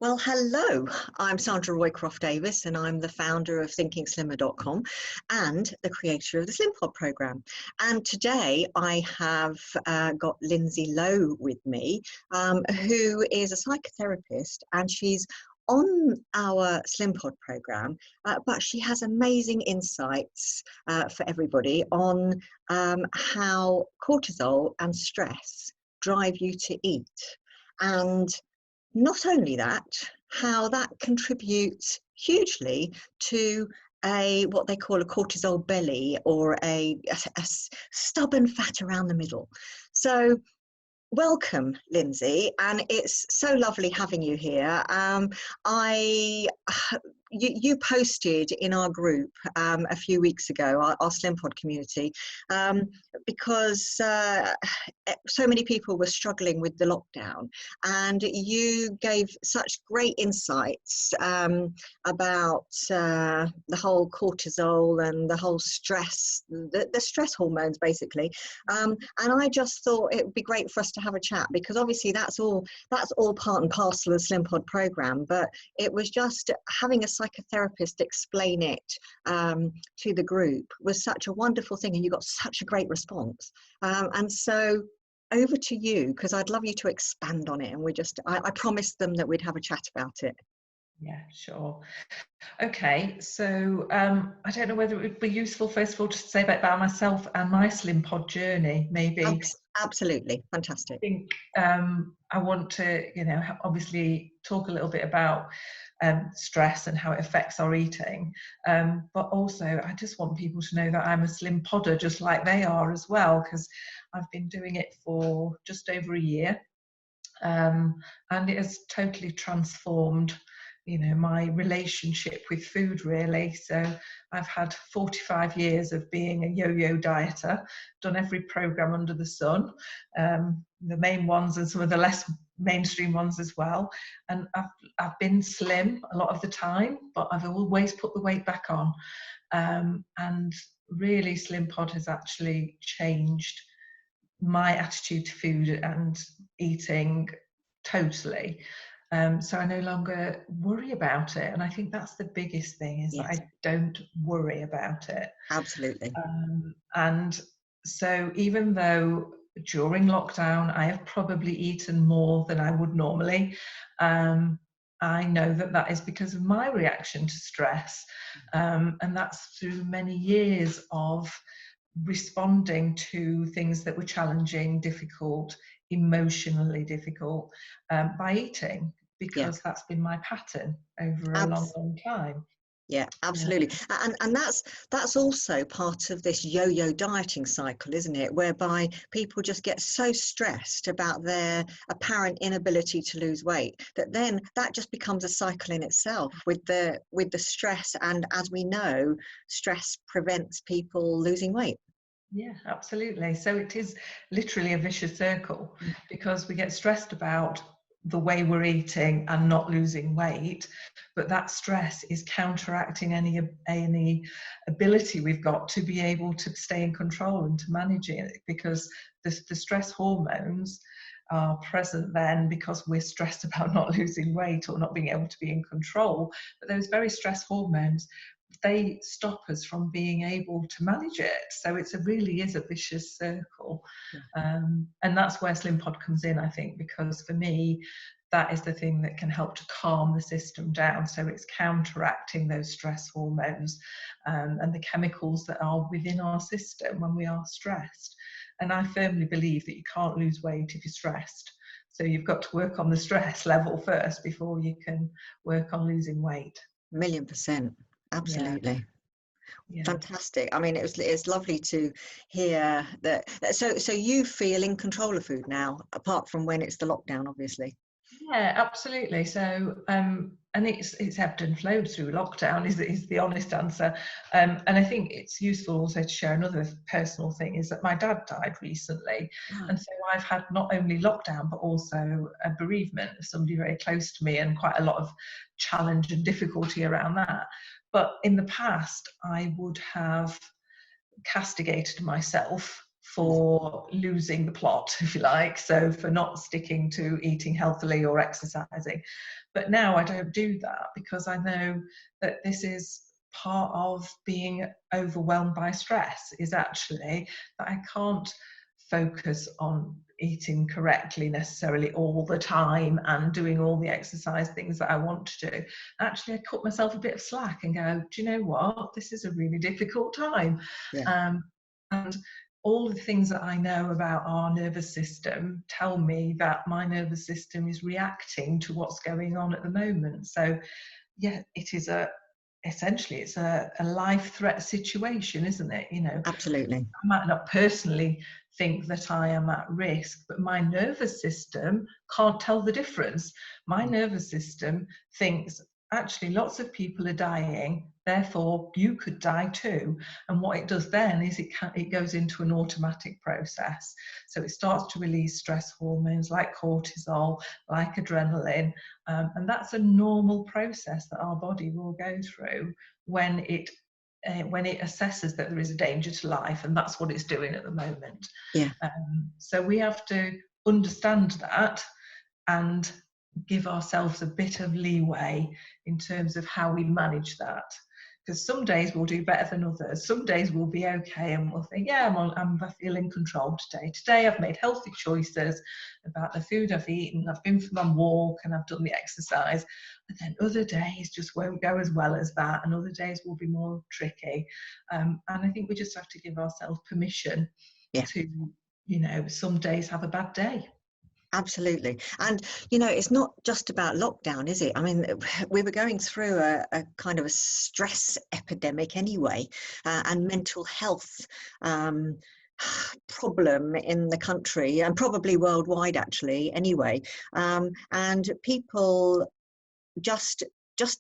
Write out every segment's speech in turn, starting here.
Well, hello, I'm Sandra Roycroft-Davis and I'm the founder of ThinkingSlimmer.com and the creator of the Slimpod program. And today I have got Lindsay Lowe with me, who is a psychotherapist, and she's on our Slimpod program, but she has amazing insights for everybody on how cortisol and stress drive you to eat. And not only that, how that contributes hugely to what they call a cortisol belly, or a stubborn fat around the middle. So welcome, Lindsay, and it's so lovely having you here. You posted in our group a few weeks ago, our Slimpod community, because so many people were struggling with the lockdown, and you gave such great insights about the whole cortisol and the whole stress, the stress hormones basically, and I just thought it would be great for us to have a chat, because obviously that's all part and parcel of the Slimpod program, but it was just having a psychotherapist explain it to the group was such a wonderful thing, and you got such a great response. And so over to you, because I'd love you to expand on it, and I promised them that we'd have a chat about it. Yeah, sure. Okay, so I don't know whether it would be useful, first of all, to say a bit about myself and my Slimpod journey, maybe. Absolutely, fantastic. I think I want to, obviously talk a little bit about stress and how it affects our eating, but also I just want people to know that I'm a Slimpodder just like they are as well, because I've been doing it for just over a year, and it has totally transformed my relationship with food, really. So I've had 45 years of being a yo-yo dieter, done every program under the sun, the main ones and some of the less mainstream ones as well. And I've been slim a lot of the time, but I've always put the weight back on. And really, Slimpod has actually changed my attitude to food and eating totally. So I no longer worry about it. And I think that's the biggest thing, is Yes. that I don't worry about it. Absolutely. And so even though during lockdown I have probably eaten more than I would normally, I know that is because of my reaction to stress. And that's through many years of responding to things that were challenging, difficult, emotionally difficult, by eating, because that's been my pattern over a long time. Yeah, absolutely. And that's also part of this yo-yo dieting cycle, isn't it? Whereby people just get so stressed about their apparent inability to lose weight that then that just becomes a cycle in itself with the stress. And as we know, stress prevents people losing weight. Yeah, absolutely. So it is literally a vicious circle, because we get stressed about the way we're eating and not losing weight, but that stress is counteracting any ability we've got to be able to stay in control and to manage it, because the stress hormones are present then because we're stressed about not losing weight or not being able to be in control. But those very stress hormones, they stop us from being able to manage it. So it really is a vicious circle. And that's where Slimpod comes in, I think, because for me, that is the thing that can help to calm the system down. So it's counteracting those stress hormones and the chemicals that are within our system when we are stressed. And I firmly believe that you can't lose weight if you're stressed. So you've got to work on the stress level first before you can work on losing weight. 1,000,000%. Absolutely. Yeah. Fantastic. I mean, it's lovely to hear that. So you feel in control of food now, apart from when it's the lockdown, obviously. Yeah, absolutely. So, and it's ebbed and flowed through lockdown is the honest answer. And I think it's useful also to share another personal thing, is that my dad died recently. And so I've had not only lockdown, but also a bereavement of somebody very close to me, and quite a lot of challenge and difficulty around that. But in the past, I would have castigated myself for losing the plot, if you like, so for not sticking to eating healthily or exercising. But now I don't do that, because I know that this is part of being overwhelmed by stress, is actually that I can't focus on eating correctly necessarily all the time and doing all the exercise things that I want to do. Actually, I cut myself a bit of slack and go, do you know what, this is a really difficult time. Yeah. And all the things that I know about our nervous system tell me that my nervous system is reacting to what's going on at the moment. So yeah, it is essentially it's a life threat situation, isn't it? You know, Absolutely. I might not personally think that I am at risk, but my nervous system can't tell the difference. My nervous system thinks, actually, lots of people are dying, therefore you could die too. And what it does then is it goes into an automatic process. So it starts to release stress hormones like cortisol, like adrenaline, and that's a normal process that our body will go through when it assesses that there is a danger to life, and that's what it's doing at the moment. Yeah. So we have to understand that and give ourselves a bit of leeway in terms of how we manage that. Because some days we'll do better than others. Some days we'll be okay and we'll think, yeah, I feel in control today. Today I've made healthy choices about the food I've eaten. I've been for my walk and I've done the exercise. But then other days just won't go as well as that, and other days will be more tricky. And I think we just have to give ourselves permission to, you know, some days have a bad day. Absolutely. And, you know, it's not just about lockdown, is it? I mean, we were going through a kind of a stress epidemic anyway, and mental health problem in the country, and probably worldwide actually anyway. And people just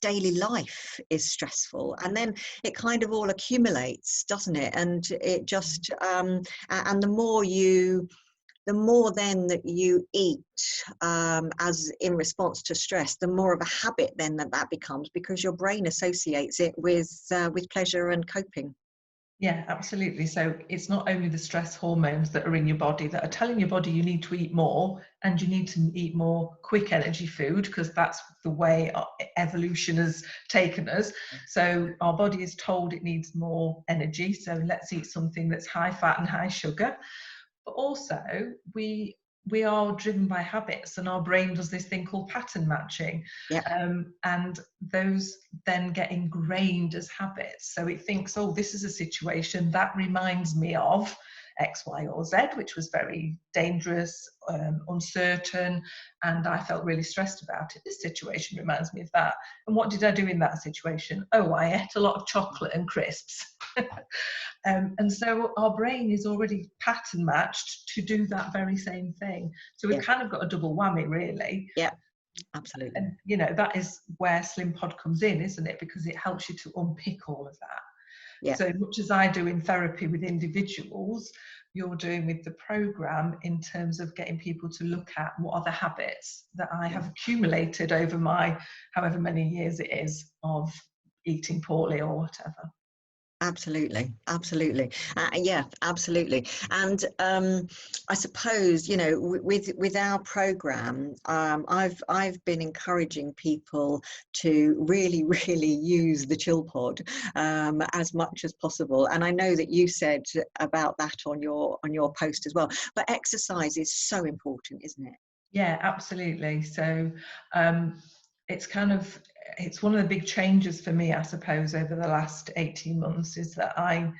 daily life is stressful, and then it kind of all accumulates, doesn't it? And it just and the more then that you eat as in response to stress, the more of a habit then that becomes, because your brain associates it with pleasure and coping. Yeah, absolutely. So it's not only the stress hormones that are in your body that are telling your body you need to eat more, and you need to eat more quick energy food, because that's the way our evolution has taken us. So our body is told it needs more energy, so let's eat something that's high fat and high sugar. But also we are driven by habits, and our brain does this thing called pattern matching. Yeah. And those then get ingrained as habits. So it thinks, oh, this is a situation that reminds me of X, Y, or Z, which was very dangerous, uncertain, and I felt really stressed about it. This situation reminds me of that. And what did I do in that situation? Oh, I ate a lot of chocolate and crisps. And so our brain is already pattern matched to do that very same thing. So we've kind of got a double whammy, really. Yeah, absolutely. And, you know, that is where Slimpod comes in, isn't it? Because it helps you to unpick all of that. Yeah. So much as I do in therapy with individuals, you're doing with the program in terms of getting people to look at what are the habits that I have accumulated over my however many years it is of eating poorly or whatever. Absolutely, absolutely. Yeah, absolutely. And I suppose, you know, with our program, I've been encouraging people to really use the chill pod as much as possible. And I know that you said about that on your post as well. But exercise is so important, isn't it? Yeah, absolutely. So it's one of the big changes for me, I suppose, over the last 18 months, is that I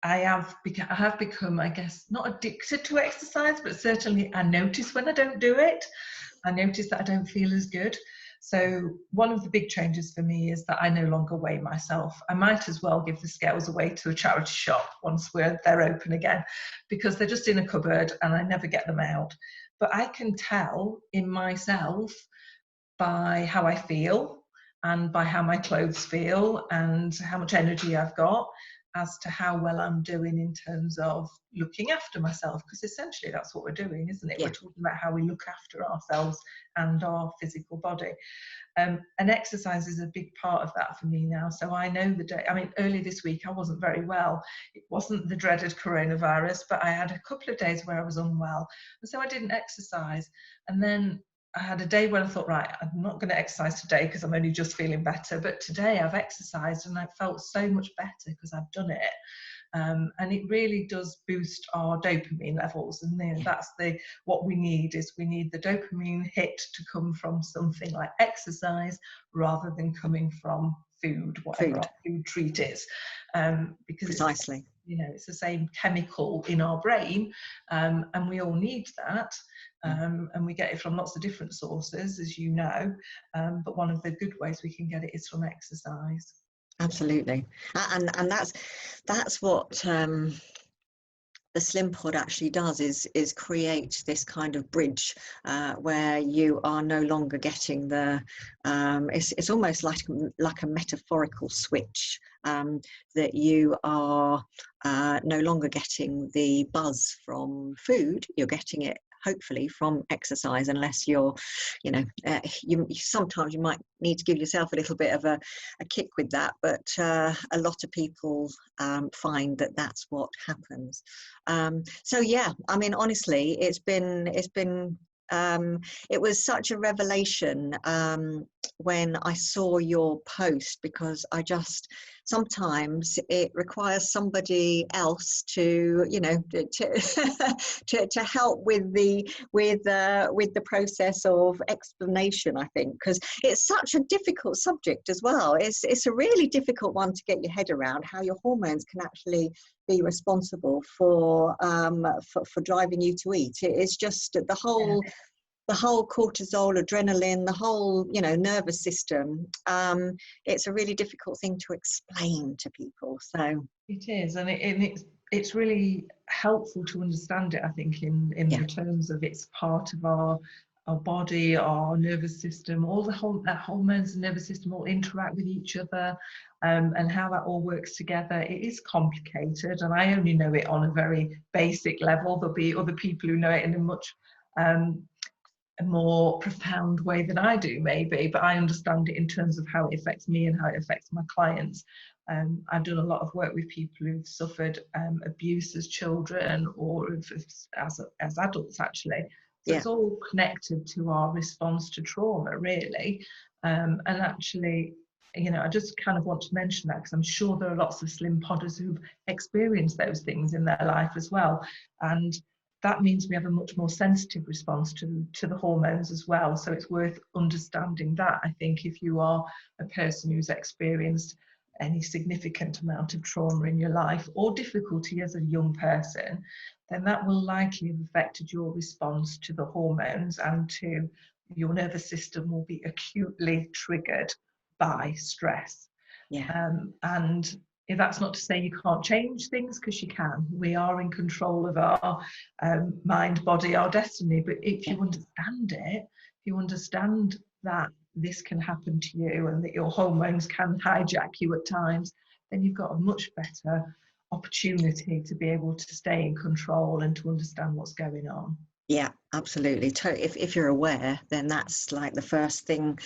have become, I guess, not addicted to exercise, but certainly I notice when I don't do it. I notice that I don't feel as good. So one of the big changes for me is that I no longer weigh myself. I might as well give the scales away to a charity shop once they're open again, because they're just in a cupboard and I never get them out. But I can tell in myself by how I feel and by how my clothes feel and how much energy I've got. as to how well I'm doing in terms of looking after myself, because essentially that's what we're doing, isn't it? Yeah. We're talking about how we look after ourselves and our physical body. And exercise is a big part of that for me now. So I know the day, I mean, early this week I wasn't very well. It wasn't the dreaded coronavirus, but I had a couple of days where I was unwell. And so I didn't exercise. And then I had a day where I thought, right, I'm not going to exercise today because I'm only just feeling better. But today I've exercised and I felt so much better because I've done it. And it really does boost our dopamine levels, and then that's what we need the dopamine hit to come from something like exercise rather than coming from food, whatever our food treat is, because Precisely. it's the same chemical in our brain, and we all need that, and we get it from lots of different sources, as you know, but one of the good ways we can get it is from exercise. Absolutely. And that's what the Slimpod actually does, is create this kind of bridge where you are no longer getting the it's almost like a metaphorical switch, that you are no longer getting the buzz from food. You're getting it hopefully from exercise, unless you're, you sometimes you might need to give yourself a little bit of a kick with that, but a lot of people find that that's what happens. So yeah, I mean, honestly, it was such a revelation when I saw your post, because sometimes it requires somebody else to to help with the process of explanation, I think, because it's such a difficult subject as well. It's a really difficult one to get your head around, how your hormones can actually be responsible for driving you to eat. It's just the whole cortisol, adrenaline, the whole nervous system. It's a really difficult thing to explain to people. So it is, and it's really helpful to understand it, I think, in the terms of it's part of our body, our nervous system, all the hormones and nervous system all interact with each other, and how that all works together. It is complicated, and I only know it on a very basic level. There'll be other people who know it in a much a more profound way than I do, maybe, but I understand it in terms of how it affects me and how it affects my clients. I've done a lot of work with people who've suffered abuse as children or as adults, actually. So it's all connected to our response to trauma, really. And actually, I just kind of want to mention that because I'm sure there are lots of Slimpodders who've experienced those things in their life as well. And that means we have a much more sensitive response to the hormones as well. So it's worth understanding that, I think, if you are a person who's experienced any significant amount of trauma in your life or difficulty as a young person, then that will likely have affected your response to the hormones, and to your nervous system will be acutely triggered by stress. And if that's not to say you can't change things, because you can. We are in control of our mind, body, our destiny. But if you understand it, if you understand that this can happen to you and that your hormones can hijack you at times, then you've got a much better opportunity to be able to stay in control and to understand what's going on. Yeah, absolutely. If you're aware, then that's like the first thing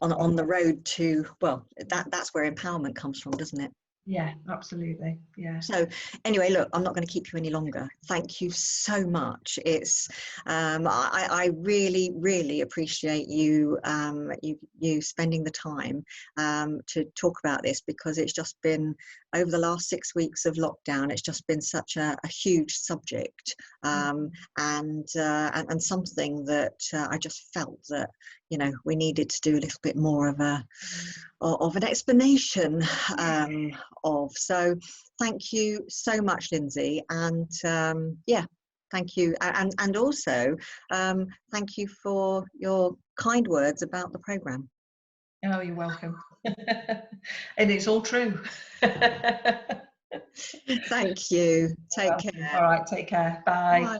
on the road to, well, that's where empowerment comes from, doesn't it? Yeah, absolutely. Yeah. So anyway, look, I'm not going to keep you any longer. Thank you so much. It's I really, really appreciate you you spending the time to talk about this, because it's just been, over the last 6 weeks of lockdown, it's just been such a huge subject, and something that I just felt that we needed to do a little bit more of an explanation of. So thank you so much, Lindsay, and thank you, and also thank you for your kind words about the program. Oh, you're welcome. And it's all true. Thank you. Take care. All right, take care. Bye. Bye.